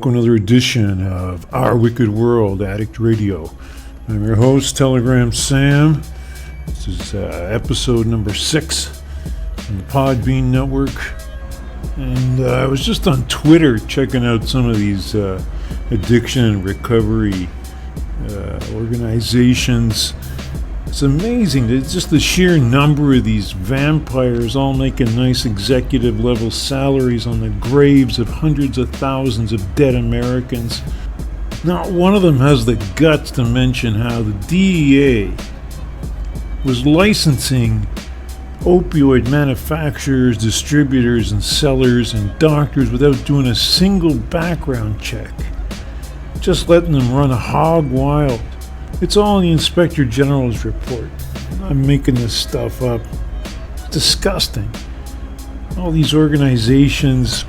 to another edition of Our Wicked World, Addict Radio. I'm your host, Telegram Sam. This is episode number 6 on the Podbean Network. And I was just on Twitter checking out some of these addiction and recovery organizations. It's amazing. It's just the sheer number of these vampires all making nice executive level salaries on the graves of hundreds of thousands of dead Americans. Not one of them has the guts to mention how the DEA was licensing opioid manufacturers, distributors, and sellers and doctors without doing a single background check. Just letting them run hog wild. It's all in the Inspector General's report. I'm making this stuff up. It's disgusting. All these organizations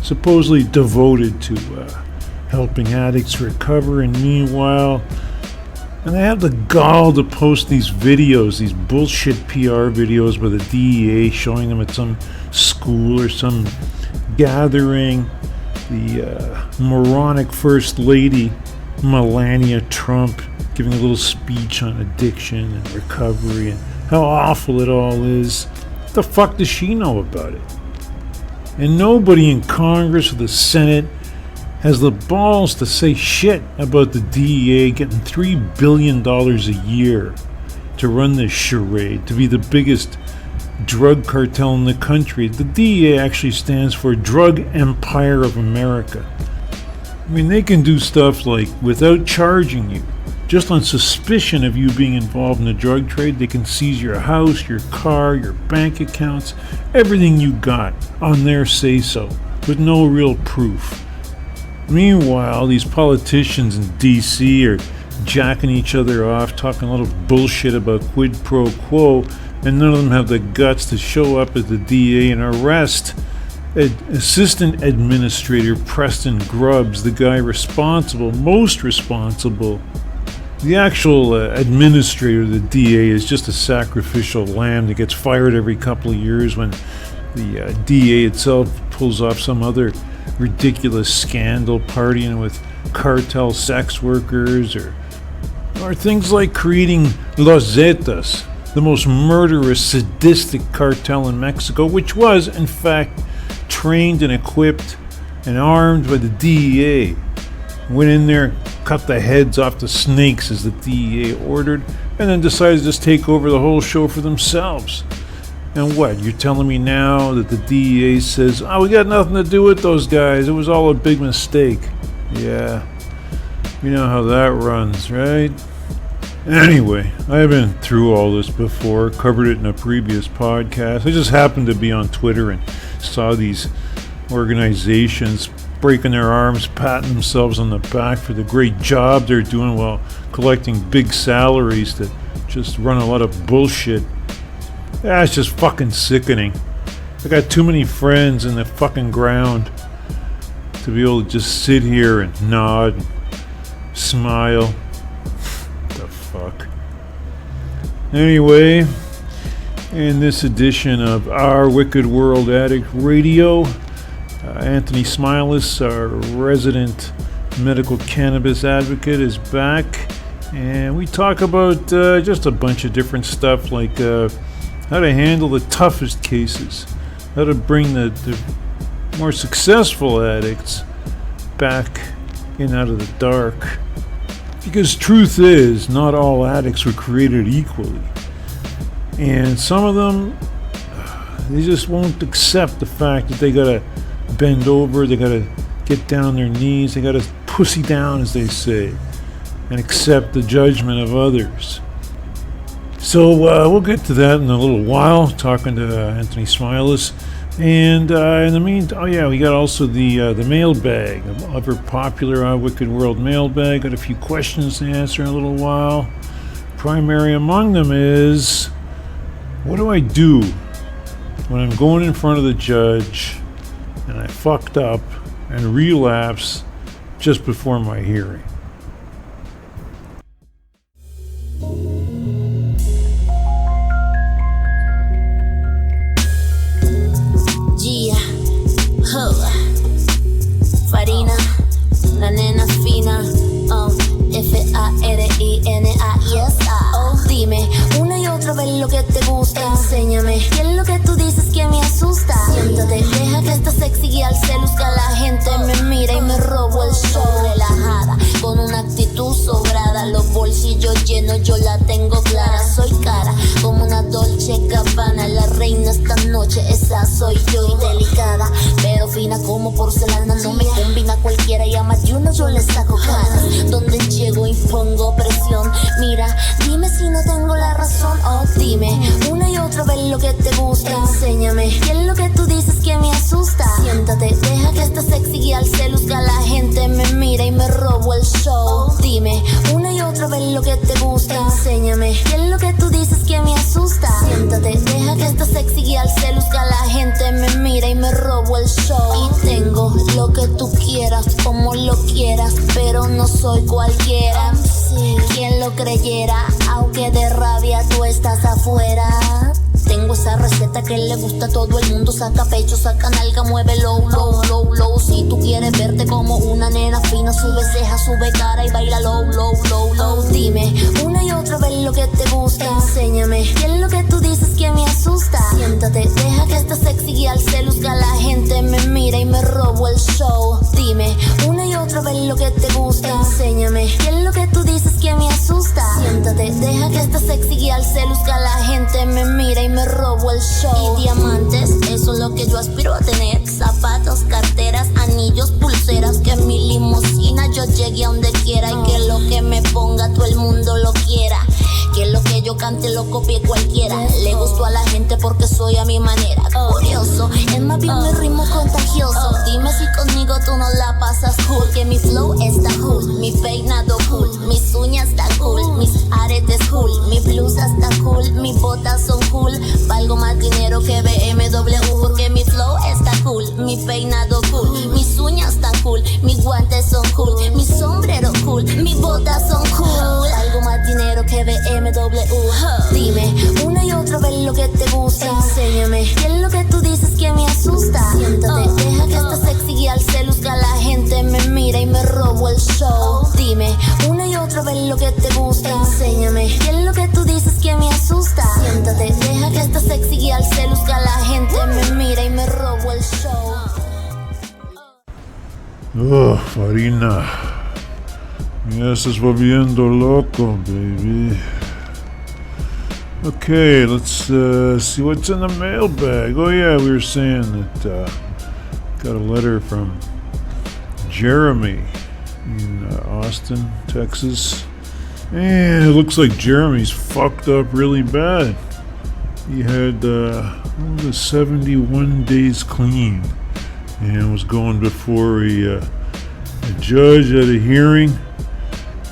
supposedly devoted to helping addicts recover, and meanwhile, and they have the gall to post these videos, these bullshit PR videos with the DEA showing them at some school or some gathering. The moronic First Lady, Melania Trump, giving a little speech on addiction and recovery and how awful it all is. What the fuck does she know about it? And nobody in Congress or the Senate has the balls to say shit about the DEA getting $3 billion a year to run this charade, to be the biggest drug cartel in the country. The DEA actually stands for Drug Empire of America. I mean, they can do stuff like, without charging you, just on suspicion of you being involved in the drug trade, they can seize your house, your car, your bank accounts, everything you got on their say-so, with no real proof. Meanwhile, these politicians in D.C. are jacking each other off, talking a lot of bullshit about quid pro quo, and none of them have the guts to show up at the DEA and arrest Assistant Administrator Preston Grubbs, the guy most responsible. The actual administrator of the DEA is just a sacrificial lamb that gets fired every couple of years when the DEA itself pulls off some other ridiculous scandal, partying with cartel sex workers, or things like creating Los Zetas, the most murderous, sadistic cartel in Mexico, which was, in fact, trained and equipped and armed by the DEA. Went in there, cut the heads off the snakes as the DEA ordered, and then decided to just take over the whole show for themselves. And what, you're telling me now that the DEA says, we got nothing to do with those guys, it was all a big mistake? Yeah, you know how that runs, right? Anyway, I've been through all this before, covered it in a previous podcast. I just happened to be on Twitter and saw these organizations breaking their arms, patting themselves on the back for the great job they're doing while collecting big salaries that just run a lot of bullshit. It's just fucking sickening. I got too many friends in the fucking ground to be able to just sit here and nod, and smile. What the fuck? Anyway, in this edition of Our Wicked World Addict Radio, Anthony Smiles, our resident medical cannabis advocate, is back, and we talk about just a bunch of different stuff, like how to handle the toughest cases, how to bring the more successful addicts back in out of the dark. Because truth is, not all addicts were created equally. And some of them, they just won't accept the fact that they gotta bend over, they gotta get down on their knees, they gotta pussy down, as they say, and accept the judgment of others. So we'll get to that in a little while, talking to Anthony Smiles. And in the meantime, we got also the mailbag, the ever popular Wicked World mailbag. Got a few questions to answer in a little while. Primary among them is, what do I do when I'm going in front of the judge and I fucked up and relapse just before my hearing? Farina, Mira, dime si no tengo la razón. Oh, dime una y otra vez lo que te gusta. Enséñame qué es lo que tú dices que me asusta. Siéntate, deja que este sexy guía al se luzca. La gente me mira y me robo el show. Dime una y otra vez lo que te gusta. Enséñame qué es lo que tú dices que me asusta. Siéntate, deja que este sexy guía al se luzca. La gente me mira y me robo el show. Y tengo lo que tú quieras, como lo quieras, pero no soy cualquiera. Quien lo creyera, aunque de rabia tú estás afuera. Tengo esa receta que le gusta a todo el mundo. Saca pecho, saca nalga, mueve low, low, low, low. Si tú quieres verte como una nena fina, sube ceja, sube cara y baila low, low, low, low. Dime una y otra vez lo que te gusta. Enséñame qué es lo que tú dices que me asusta. Siéntate, deja que este sexy guía al se luzca. La gente me mira y me robo el show. Dime una y otra vez lo que te gusta. Enséñame qué es lo que tú dices que me asusta. Siéntate, deja que este sexy guía al se luzca. La gente me mira y me robo el show. Y diamantes, eso es lo que yo aspiro a tener. Zapatos, carteras, anillos, pulseras. Que en mi limusina yo llegue a donde quiera. Y que lo que me ponga todo el mundo lo quiera. Que lo que yo cante lo copie cualquiera. Le gustó a la gente porque soy a mi manera. Curioso, es más bien mi ritmo contagioso. Dime si conmigo tú no la pasas cool. Que mi flow está cool, mi peinado cool, mis uñas está cool, mis aretes cool, mi blusa está cool, mis botas son cool. Valgo más dinero que BMW porque mi flow está cool, mi peinado cool, mis uñas están cool, mis guantes son cool, mi sombrero cool, mis botas son cool. Valgo más dinero que BMW. Dime una y otra vez lo que te gusta. Enséñame qué es lo que tú dices que me asusta. Siéntate, deja que este sexy guía al se luzca. La gente me mira y me robo el show. Dime una y otra vez lo que te gusta. Enséñame qué es lo que tú dices que me asusta. Siéntate, deja que este sexy guía al se luzca. La gente me mira y me robo el show. Oh, Farina. Me estás volviendo loco, baby. Okay, let's see what's in the mailbag. Oh yeah, we were saying that got a letter from Jeremy in Austin, Texas. And it looks like Jeremy's fucked up really bad. He had 71 days clean and was going before a judge at a hearing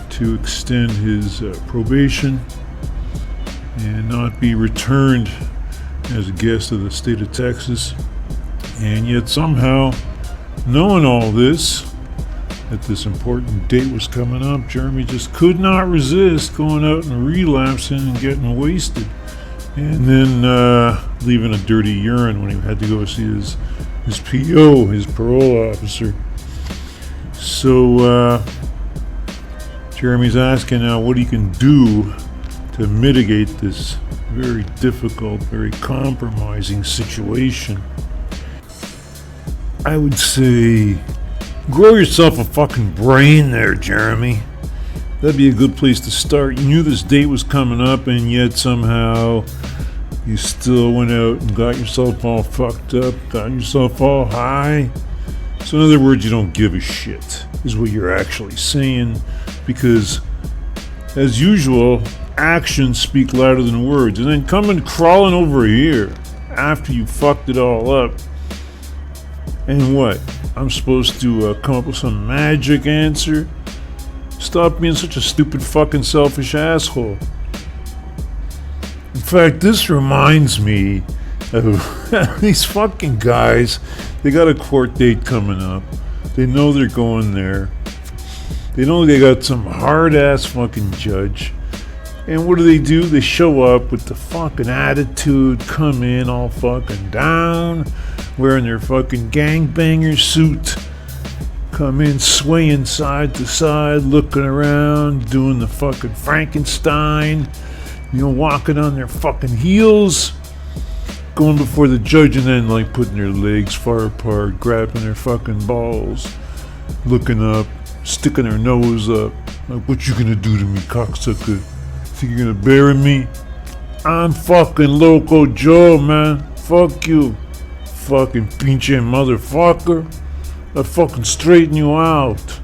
to extend his probation and not be returned as a guest of the state of Texas. And yet somehow, knowing all this, that this important date was coming up, Jeremy just could not resist going out and relapsing and getting wasted. And then leaving a dirty urine when he had to go see his PO, his parole officer. So Jeremy's asking now what he can do to mitigate this very difficult, very compromising situation. I would say grow yourself a fucking brain there, Jeremy. That'd be a good place to start. You knew this date was coming up and yet somehow you still went out and got yourself all fucked up, got yourself all high. So in other words, you don't give a shit, is what you're actually saying, because as usual, actions speak louder than words. And then coming crawling over here after you fucked it all up, and what? I'm supposed to come up with some magic answer? Stop being such a stupid fucking selfish asshole. In fact, this reminds me of these fucking guys. They got a court date coming up. They know they're going there. They know they got some hard ass fucking judge. And what do? They show up with the fucking attitude, come in all fucking down, wearing their fucking gangbanger suit, come in swaying side to side, looking around, doing the fucking Frankenstein, walking on their fucking heels, going before the judge and then like putting their legs far apart, grabbing their fucking balls, looking up, sticking their nose up, like, what you gonna do to me, cocksucker? Think you're gonna bury me? I'm fucking Loco Joe, man. Fuck you. Fucking pinche motherfucker. I'll fucking straighten you out.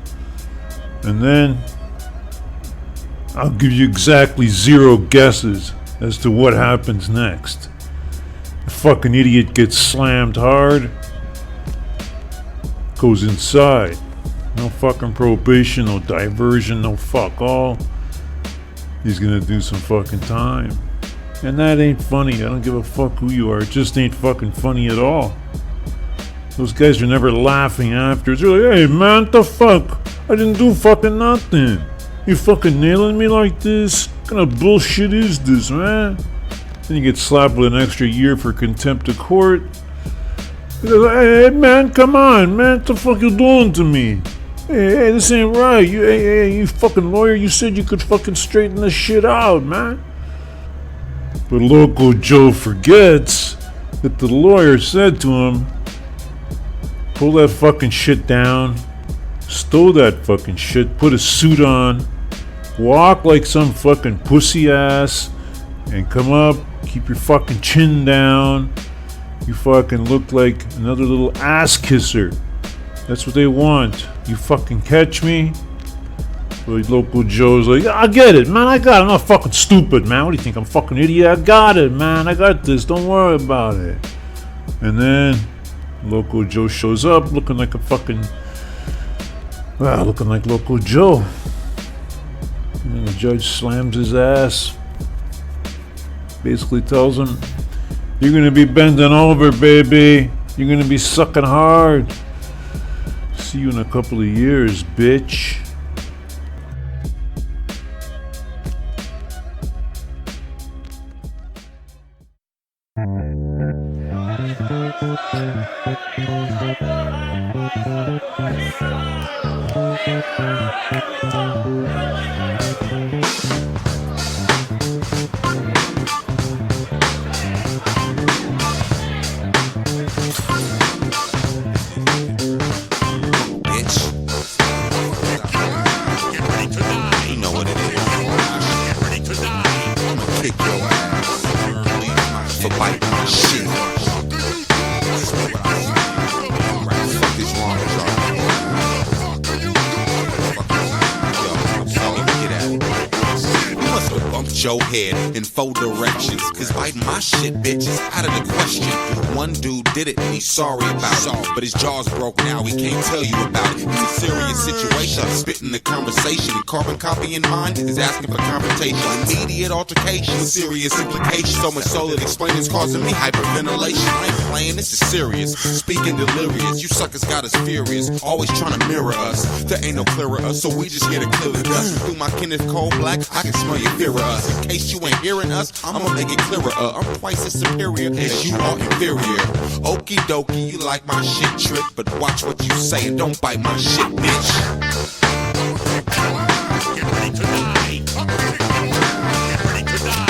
And then I'll give you exactly 0 guesses as to what happens next. The fucking idiot gets slammed hard, goes inside. No fucking probation, no diversion, no fuck all. He's gonna do some fucking time. And that ain't funny. I don't give a fuck who you are. It just ain't fucking funny at all. Those guys are never laughing after. They're like, hey man, what the fuck? I didn't do fucking nothing. You fucking nailing me like this? What kind of bullshit is this, man? Then you get slapped with an extra year for contempt of court. He goes, hey man, come on, man. What the fuck you doing to me? Hey, this ain't right. You fucking lawyer, you said you could fucking straighten this shit out, man. But Loco Joe forgets that the lawyer said to him, pull that fucking shit down, stow that fucking shit, put a suit on, walk like some fucking pussy ass, and come up, keep your fucking chin down. You fucking look like another little ass kisser. That's what they want. You fucking catch me? Like Loco Joe's like, I get it, man, I got it. I'm not fucking stupid, man. What do you think? I'm fucking idiot? I got it, man. I got this. Don't worry about it. And then Loco Joe shows up looking like a fucking, looking like Loco Joe. And then the judge slams his ass. Basically tells him, you're gonna be bending over, baby. You're gonna be sucking hard. See you in a couple of years, bitch. Your head in 4 directions, cause biting my shit, bitch, is out of the question. One dude did it and he's sorry about it, but his jaw's broke now, he can't tell you about it. It's a serious situation, spitting the conversation, and carbon copy in mind is asking for confrontation. Immediate altercation, serious implications, so much so that explaining is causing me hyperventilation. I ain't playing, this is serious, speaking delirious. You suckers got us furious, always trying to mirror us. There ain't no clearer us, so we just here to clear the dust. Through my Kenneth Cole Black, I can smell your fear of us. In case you ain't hearing us, I'ma make it clearer. I'm twice as superior as you are inferior. Okie dokie, you like my shit trick, but watch what you say and don't bite my shit, bitch. Get ready to die. Get ready to die.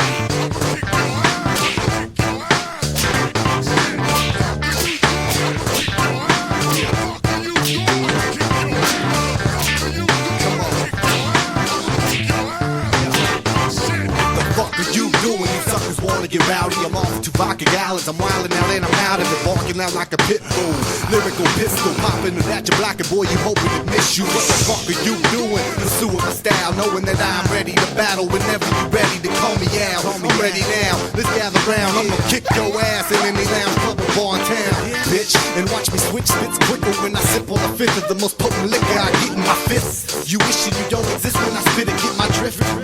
Get rowdy, I'm off to vodka gallons. I'm wildin' out and I'm out of it, barking out like a pit bull. Lyrical pistol, popping it at your block, and boy, you hoping to miss you. What the fuck are you doing? Pursuing my style, knowing that I'm ready to battle whenever you ready to call me out. I'm ready now, let's gather round. I'm gonna kick your ass in any lounge, club, or bar in town, bitch. And watch me switch spits quicker when I sip on a fifth of the most potent liquor I get in my fists. You wishing you don't exist when I spit it, get my drift. Get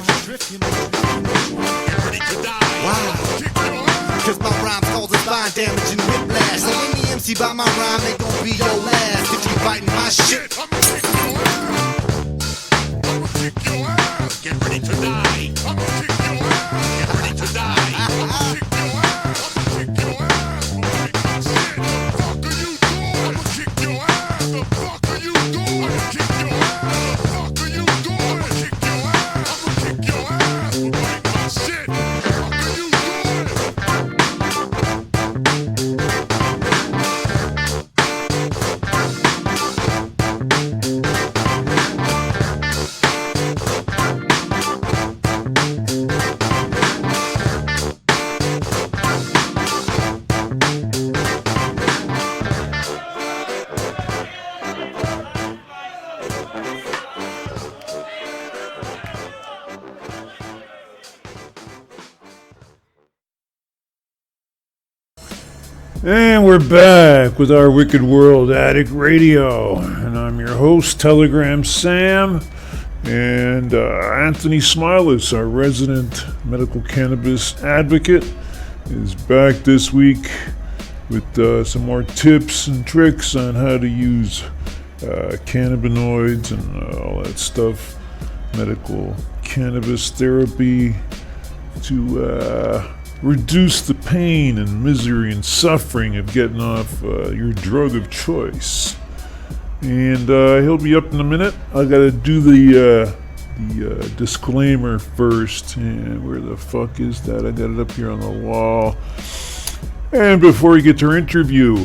ready to die. Wow. Cause my rhymes causes spine damage and whiplash. So any MC by my rhyme, they gon' be your last. If you biting my shit, I'ma kick your ass. Get ready to die. I'ma kick your ass. Get ready to die. I'ma kick your ass. I'ma kick your ass. I'ma kick your ass. The fuck are you doing? I'ma kick your ass. The fuck are you doing? I'ma kick your ass. I'ma kick your ass. I'ma break my shit. And we're back with our Wicked World Addict Radio. And I'm your host, Telegram Sam. And Anthony Smilas, our resident medical cannabis advocate, is back this week with some more tips and tricks on how to use cannabinoids and all that stuff, medical cannabis therapy to reduce the pain and misery and suffering of getting off your drug of choice. And he'll be up in a minute. I gotta do the disclaimer first. And where the fuck is that? I got it up here on the wall. And before we get to our interview,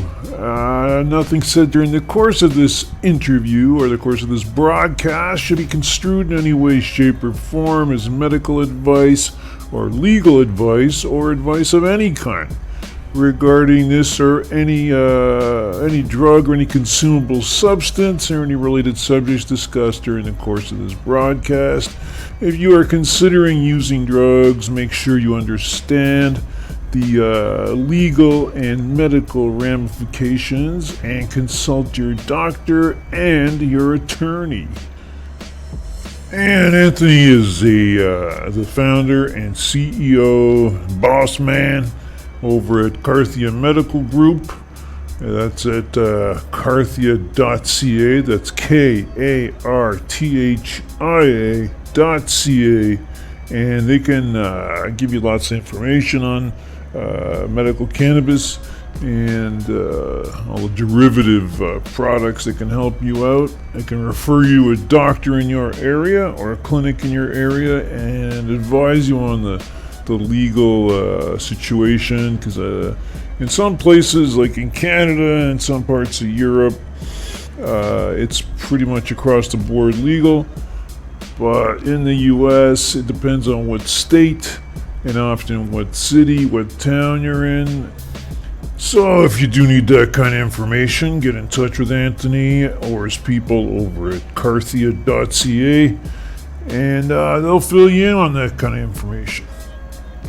nothing said during the course of this interview or the course of this broadcast should be construed in any way, shape, or form as medical advice or legal advice or advice of any kind regarding this or any drug or any consumable substance or any related subjects discussed during the course of this broadcast. If you are considering using drugs, make sure you understand the legal and medical ramifications and consult your doctor and your attorney. And Anthony is the founder and CEO, boss man over at Carthia Medical Group. That's at carthia.ca. That's KARTHIA.ca. And they can give you lots of information on medical cannabis and all the derivative products that can help you out. They can refer you a doctor in your area or a clinic in your area and advise you on the legal situation, because in some places, like in Canada and some parts of Europe, it's pretty much across the board legal. But in the US, it depends on what state and often what city, what town you're in. So if you do need that kind of information, get in touch with Anthony or his people over at carthia.ca, and they'll fill you in on that kind of information.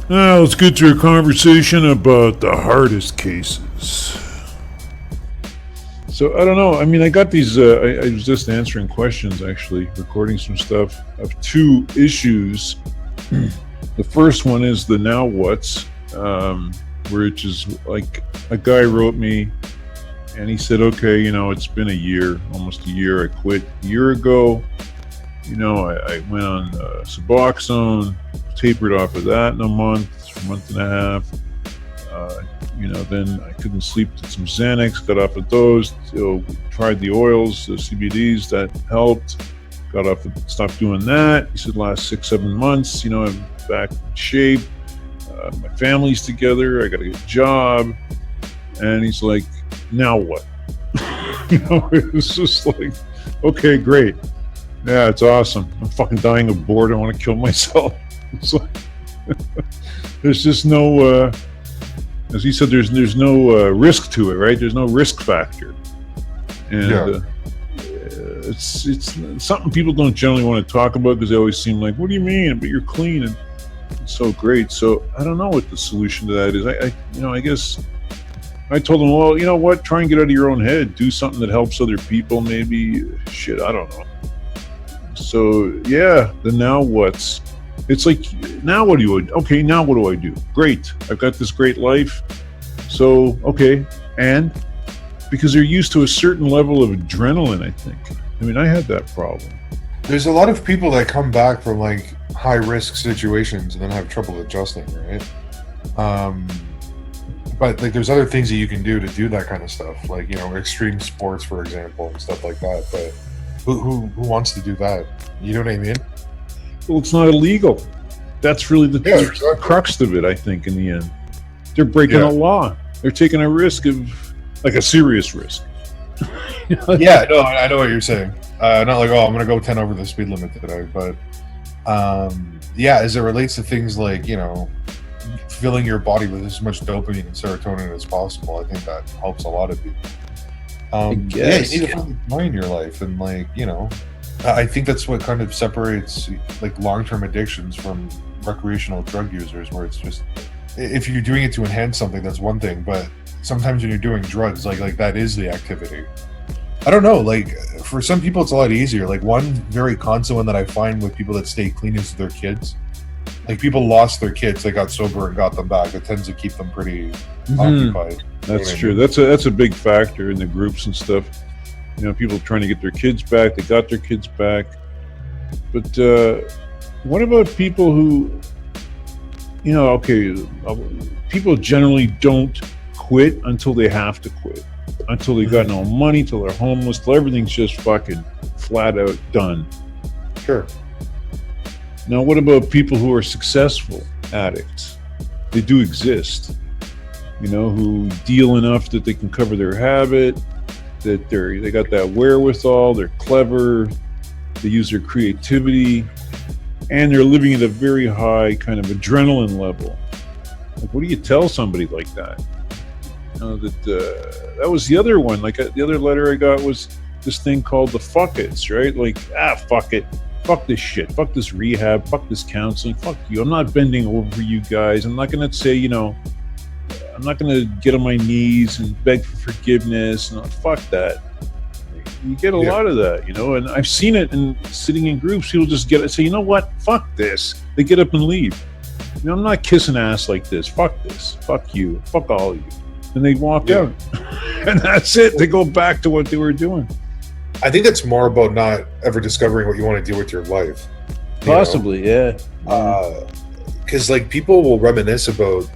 Now let's get to a conversation about the hardest cases. So I don't know. I mean, I got these. I was just answering questions, actually, recording some stuff of two issues. The first one is the now what's, which is like a guy wrote me and he said, okay, it's been a year, almost a year. I quit a year ago. I went on Suboxone, tapered off of that in a month and a half. Then I couldn't sleep, did some Xanax, got off of those, tried the oils, the CBDs, that helped. Got off, stopped doing that. He said last 6-7 months, I'm back in shape. My family's together. I got a good job. And he's like, now what? It was just like, okay, great. Yeah, it's awesome. I'm fucking dying of boredom. I want to kill myself. It's like, there's just no, as he said, there's no risk to it, right? There's no risk factor. And it's something people don't generally want to talk about because they always seem like, what do you mean? But you're clean and it's so great. So I don't know what the solution to that is. I guess I told him, well, you know what? Try and get out of your own head. Do something that helps other people. Maybe shit. I don't know. So yeah, the now what's. It's like, now what do you do? Okay, now what do I do? Great. I've got this great life. So, okay. And because they're used to a certain level of adrenaline, I think. I mean, I had that problem. There's a lot of people that come back from like high risk situations and then have trouble adjusting, right? But like there's other things that you can do to do that kind of stuff, like, extreme sports, for example, and stuff like that. But who wants to do that? You know what I mean? Well, it's not illegal. That's really the crux of it, I think, in the end. They're breaking a law. They're taking a risk of, like, a serious risk. Yeah, no, I know what you're saying. Not like, I'm going to go 10 over the speed limit today. But, as it relates to things like, filling your body with as much dopamine and serotonin as possible, I think that helps a lot of people. You need to find joy in your life. And, I think that's what kind of separates, like, long-term addictions from recreational drug users, where it's just, if you're doing it to enhance something, that's one thing. But sometimes when you're doing drugs, like that is the activity. I don't know, like for some people it's a lot easier. Like one very constant one that I find with people that stay clean is their kids. Like people lost their kids, they got sober and got them back. It tends to keep them pretty occupied. That's true. That's a big factor in the groups and stuff. You know, people trying to get their kids back. They got their kids back. But what about people who, you know, okay, people generally don't quit until they have to quit, until they got no money, till they're homeless, till everything's just fucking flat out done. Sure. Now, what about people who are successful addicts? They do exist, you know, who deal enough that they can cover their habit, that they got that wherewithal, they're clever, they use their creativity, and they're living at a very high kind of adrenaline level. Like, what do you tell somebody like that? You know, that was the other one. Like the other letter I got was this thing called the fuck it's, right? Like, fuck it. Fuck this shit. Fuck this rehab. Fuck this counseling. Fuck you. I'm not bending over for you guys. I'm not going to say, you know, I'm not going to get on my knees and beg for forgiveness. No, fuck that. You get a lot of that, you know, and I've seen it in sitting in groups. People just get it, say, you know what? Fuck this. They get up and leave. You know, I'm not kissing ass like this. Fuck this. Fuck you. Fuck all of you. And they walk out. And that's it. They go back to what they were doing. I think it's more about not ever discovering what you want to do with your life. Possibly, yeah. Because like people will reminisce about,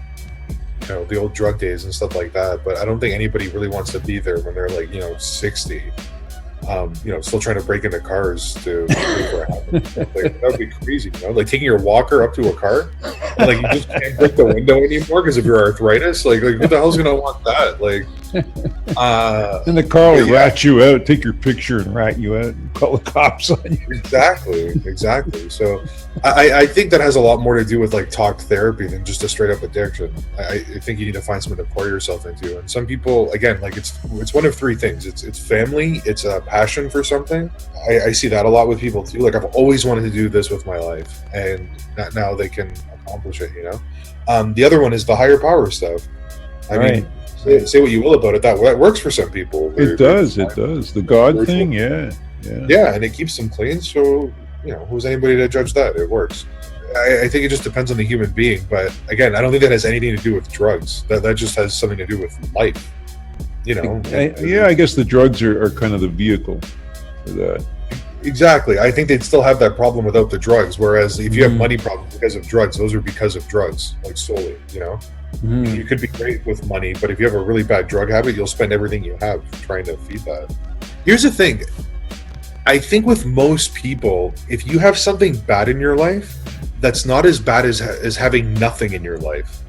you know, the old drug days and stuff like that, but I don't think anybody really wants to be there when they're like, you know, 60. You know, still trying to break into cars to pay for a house. Like, that would be crazy, you know? Like taking your walker up to a car, and, like you just can't break the window anymore because of your arthritis. Like who the hell's gonna want that? Like, and the car will rat you out, take your picture and rat you out, and call the cops on you. Exactly. So, I think that has a lot more to do with like talk therapy than just a straight up addiction. I think you need to find something to pour yourself into. And some people, again, like it's one of three things. It's family. It's a passion for something. I see that a lot with people too. Like I've always wanted to do this with my life, and now they can accomplish it. You know, the other one is the higher power stuff. I mean, say what you will about it. That works for some people. It does. The God thing, yeah, and it keeps them clean. So you know, who's anybody to judge that? It works. I think it just depends on the human being. But again, I don't think that has anything to do with drugs. That just has something to do with life. You know. I guess the drugs are kind of the vehicle for that. Exactly. I think they'd still have that problem without the drugs. Whereas if you have money problems because of drugs, those are because of drugs, like solely. You know. You could be great with money, but if you have a really bad drug habit, you'll spend everything you have trying to feed that. Here's the thing. I think with most people, if you have something bad in your life, that's not as bad as having nothing in your life.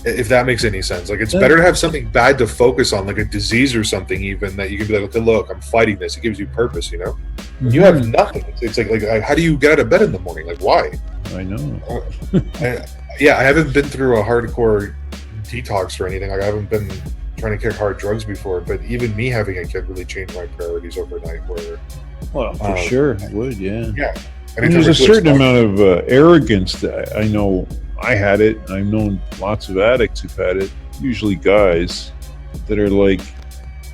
If that makes any sense. Like it's better to have something bad to focus on, like a disease or something even, that you can be like, okay, look, I'm fighting this. It gives you purpose, you know? You have nothing. It's like how do you get out of bed in the morning? Like why? I know. I haven't been through a hardcore detox or anything. Like I haven't been trying to kick hard drugs before, but even me having a kid really changed my priorities overnight. Well, for sure it would, yeah. And there's a certain amount of arrogance that I know I had it. I've known lots of addicts who've had it, usually guys that are like,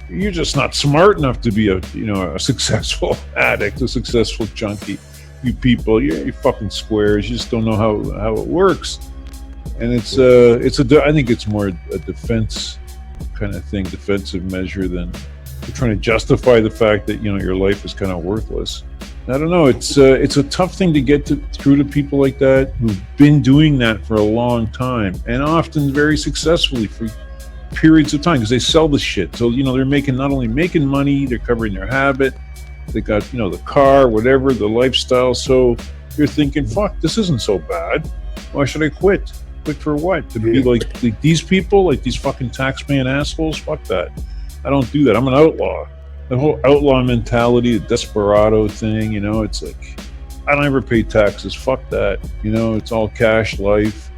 you're just not smart enough to be a successful addict, a successful junkie. You people, you're fucking squares. You just don't know how it works. And I think it's more a defense kind of thing, defensive measure than you're trying to justify the fact that, you know, your life is kind of worthless. I don't know. It's a tough thing to get through to people like that who've been doing that for a long time and often very successfully for periods of time because they sell the shit. So, you know, they're not only making money, they're covering their habit. They got, you know, the car, whatever, the lifestyle. So you're thinking, fuck, this isn't so bad. Why should I quit? Quit for what? To be like these people, like these fucking taxman assholes? Fuck that. I don't do that. I'm an outlaw. The whole outlaw mentality, the desperado thing, you know, it's like, I don't ever pay taxes. Fuck that. You know, it's all cash life.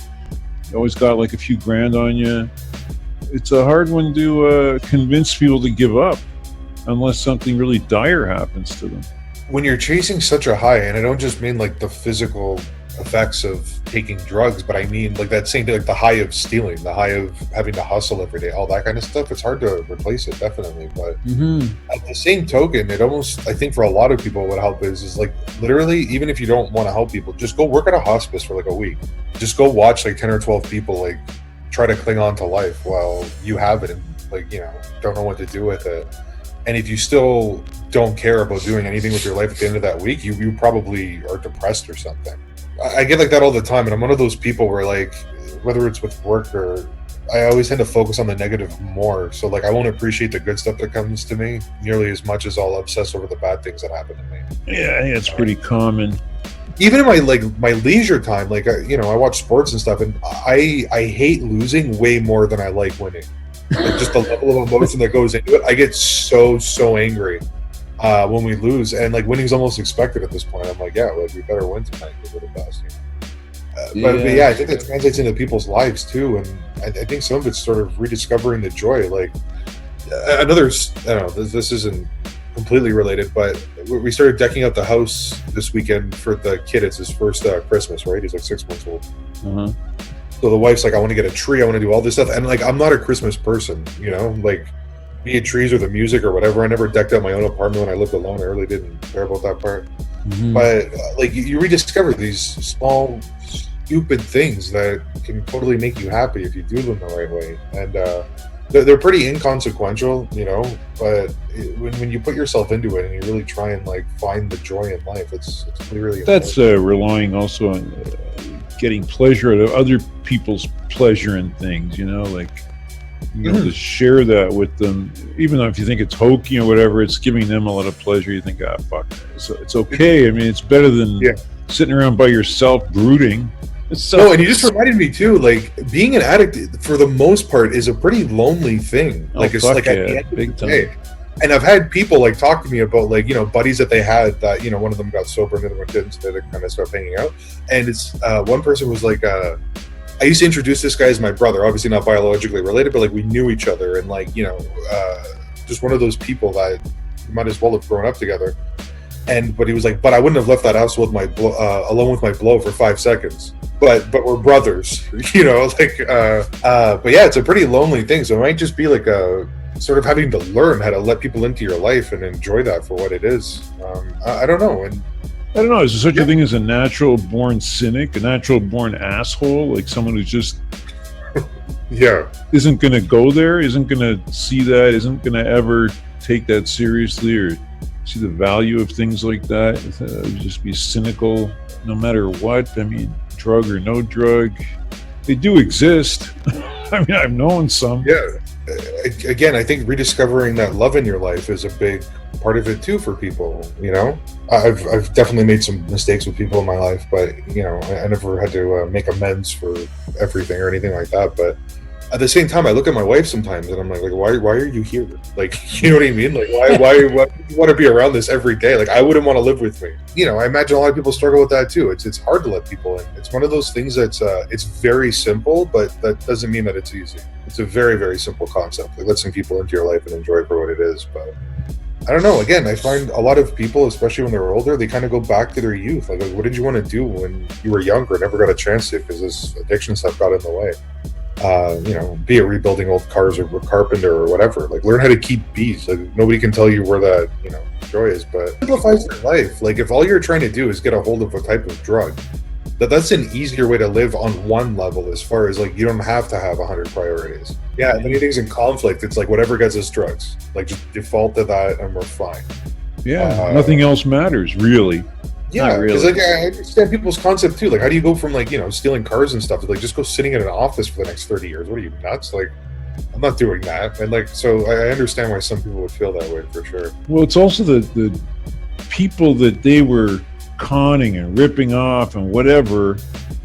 You always got like a few grand on you. It's a hard one to convince people to give up unless something really dire happens to them. When you're chasing such a high, and I don't just mean like the physical effects of taking drugs, but I mean like that same thing, like the high of stealing, the high of having to hustle every day, all that kind of stuff. It's hard to replace it, definitely. But at the same token, it almost, I think for a lot of people what help is like literally, even if you don't want to help people, just go work at a hospice for like a week. Just go watch like 10 or 12 people like try to cling on to life while you have it and like, you know, don't know what to do with it. And if you still don't care about doing anything with your life at the end of that week, you probably are depressed or something. I get like that all the time, and I'm one of those people where like, whether it's with work or, I always tend to focus on the negative more. So like I won't appreciate the good stuff that comes to me nearly as much as I'll obsess over the bad things that happen to me. Yeah, I think that's pretty common. Even in my leisure time, like you know, I watch sports and stuff, and I hate losing way more than I like winning. Like just the level of emotion that goes into it, I get so angry when we lose, and like winning's almost expected at this point. I'm like, yeah, like we better win tonight because we're the best. You know? But yeah, I think that translates into people's lives too, and I think some of it's sort of rediscovering the joy. Like another, I don't know, this isn't completely related, but we started decking out the house this weekend for the kid. It's his first Christmas, right? He's like 6 months old. So the wife's like, I want to get a tree, I want to do all this stuff, and like I'm not a Christmas person, you know, like be it trees or the music or whatever. I never decked out my own apartment when I lived alone. I really didn't care about that part. But like you rediscover these small stupid things that can totally make you happy if you do them the right way, and they're pretty inconsequential, you know, but when you put yourself into it and you really try and like find the joy in life, it's really that's relying also on getting pleasure out of other people's pleasure in things, you know, like you know, to share that with them, even though if you think it's hokey or whatever, it's giving them a lot of pleasure. You think, fuck, so it's okay. I mean, it's better than sitting around by yourself brooding. No, and you just reminded me too, like being an addict for the most part is a pretty lonely thing. Like it's like at the end big of the time. day. And I've had people like talk to me about like, you know, buddies that they had that, you know, one of them got sober and the other one didn't, so they kind of stopped hanging out. And it's one person was like, I used to introduce this guy as my brother, obviously not biologically related, but like we knew each other, and like, you know, just one of those people that might as well have grown up together. But he was like, but I wouldn't have left that house with my alone with my blow for 5 seconds. But we're brothers, you know, like. But yeah, it's a pretty lonely thing. So it might just be like a sort of having to learn how to let people into your life and enjoy that for what it is. I don't know. And I don't know. Is there such a thing as a natural born cynic, a natural born asshole, like someone who's just isn't going to go there, isn't going to see that, isn't going to ever take that seriously or see the value of things like that? Just be cynical no matter what. I mean, drug or no drug, they do exist. I mean, I've known some. Yeah. Again, I think rediscovering that love in your life is a big part of it too for people, you know. I've definitely made some mistakes with people in my life, but you know, I never had to make amends for everything or anything like that. But at the same time, I look at my wife sometimes and I'm like why are you here? Like, you know what I mean? Like, why you want to be around this every day? Like, I wouldn't want to live with me. You know, I imagine a lot of people struggle with that too. It's hard to let people in. It's one of those things that's it's very simple, but that doesn't mean that it's easy. It's a very, very simple concept. Like, let some people into your life and enjoy it for what it is. But I don't know. Again, I find a lot of people, especially when they're older, they kind of go back to their youth. Like, what did you want to do when you were younger? Never got a chance to because this addiction stuff got in the way. You know, be it rebuilding old cars or carpenter or whatever. Like, learn how to keep bees. Like, nobody can tell you where that, you know, joy is, but it simplifies your life. Like, if all you're trying to do is get a hold of a type of drug, that's an easier way to live on one level, as far as like you don't have to have 100 priorities. Yeah, if anything's in conflict, it's like whatever gets us drugs. Like, just default to that and we're fine. Yeah, nothing else matters, really. Yeah, because like I understand people's concept too. Like, how do you go from like, you know, stealing cars and stuff to like just go sitting in an office for the next 30 years? What are you, nuts? Like, I'm not doing that. And like, so I understand why some people would feel that way for sure. Well, it's also the people that they were conning and ripping off and whatever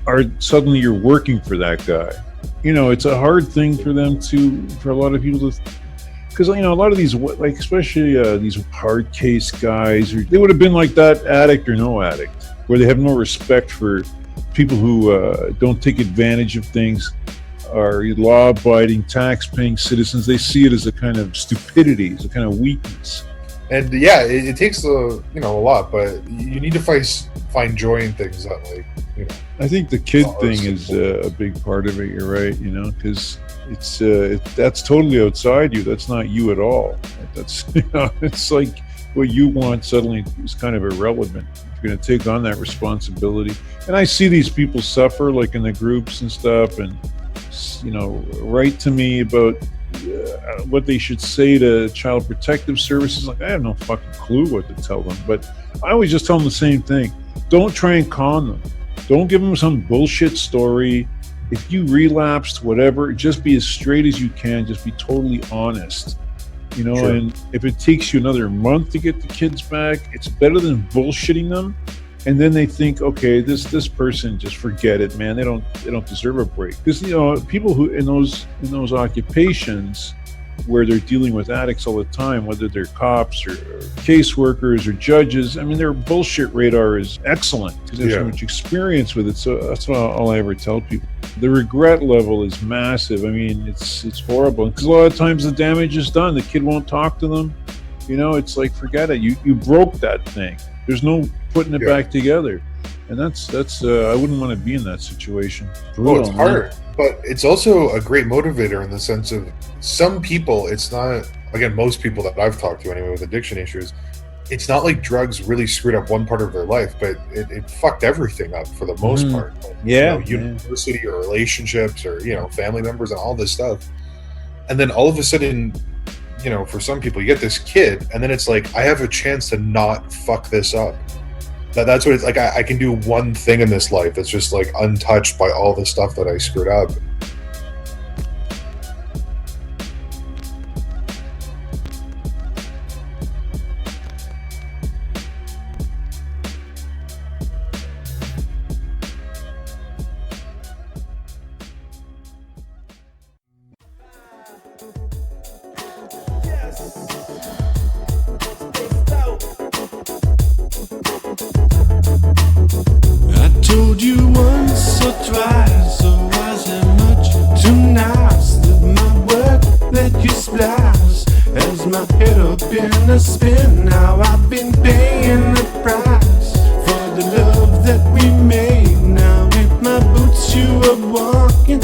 are suddenly you're working for that guy. You know, it's a hard thing for them for a lot of people to. Because, you know, a lot of these, like, especially these hard case guys, they would have been like that addict or no addict, where they have no respect for people who don't take advantage of things, are law-abiding, tax-paying citizens. They see it as a kind of stupidity, as a kind of weakness. And yeah, it takes a lot, but you need to find joy in things that like I think the kid Oh, thing is a big part of it. You're right, because it's that's totally outside you. That's not you at all. That's it's like what you want suddenly is kind of irrelevant. You're going to take on that responsibility. And I see these people suffer, like in the groups and stuff, and write to me about what they should say to Child Protective Services. Like, I have no fucking clue what to tell them, but I always just tell them the same thing. Don't try and con them. Don't give them some bullshit story. If you relapsed, whatever, just be as straight as you can. Just be totally honest. Sure. And if it takes you another month to get the kids back, it's better than bullshitting them. And then they think, okay, this person, just forget it, man. They don't deserve a break. Because people who in those occupations where they're dealing with addicts all the time, whether they're cops or caseworkers or judges, I mean, their bullshit radar is excellent because there's so much experience with it. So that's all I ever tell people. The regret level is massive. I mean, it's horrible because a lot of times the damage is done. The kid won't talk to them. It's like, forget it. You broke that thing. There's no putting it back together. And that's I wouldn't want to be in that situation. Well, it's hard, but it's also a great motivator in the sense of some people, it's not, again, most people that I've talked to anyway with addiction issues, it's not like drugs really screwed up one part of their life, but it fucked everything up for the most part. University or relationships or, family members and all this stuff. And then all of a sudden, for some people, you get this kid and then it's like, I have a chance to not fuck this up. That's what it's like. I can do one thing in this life that's just like untouched by all the stuff that I screwed up. Told you once or twice, or was it much too nice that my work let you splice? As my head up in a spin, now I've been paying the price for the love that we made. Now with my boots you are walking,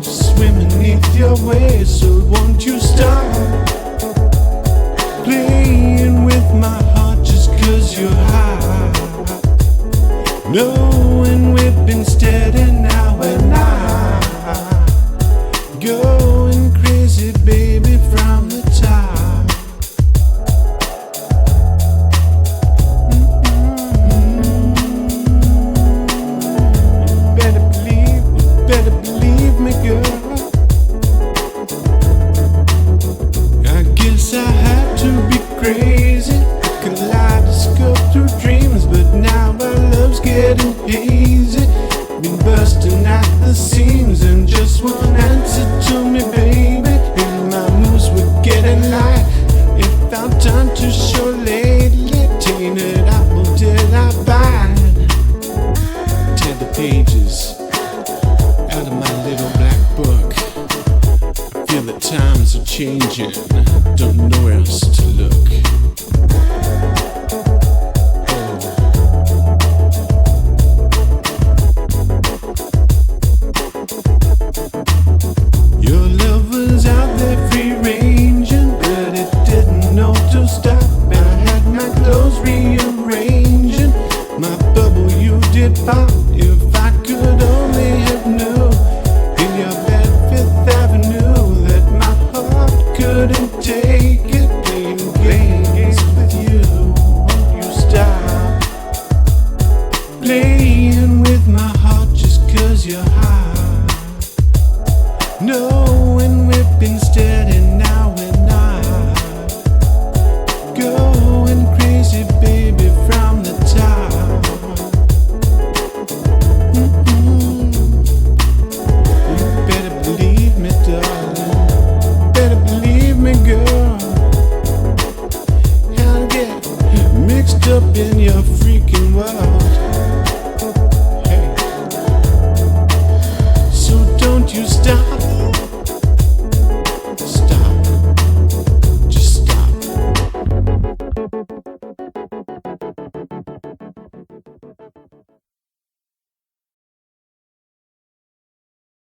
swimming beneath your waves. So won't you stop playing with my heart just 'cause you're high? Knowing we've been steady now and I going crazy, baby, from the top. You better believe me, girl. I guess I had to be crazy, kaleidoscope through dreams, but now our love's getting hazy. Been busting at the seams and just one answer to me, baby. And my moves were getting light. It found time to show lately. Tainted apple did I bite? Tear the pages out of my little black book. I feel the times are changing. Don't know where else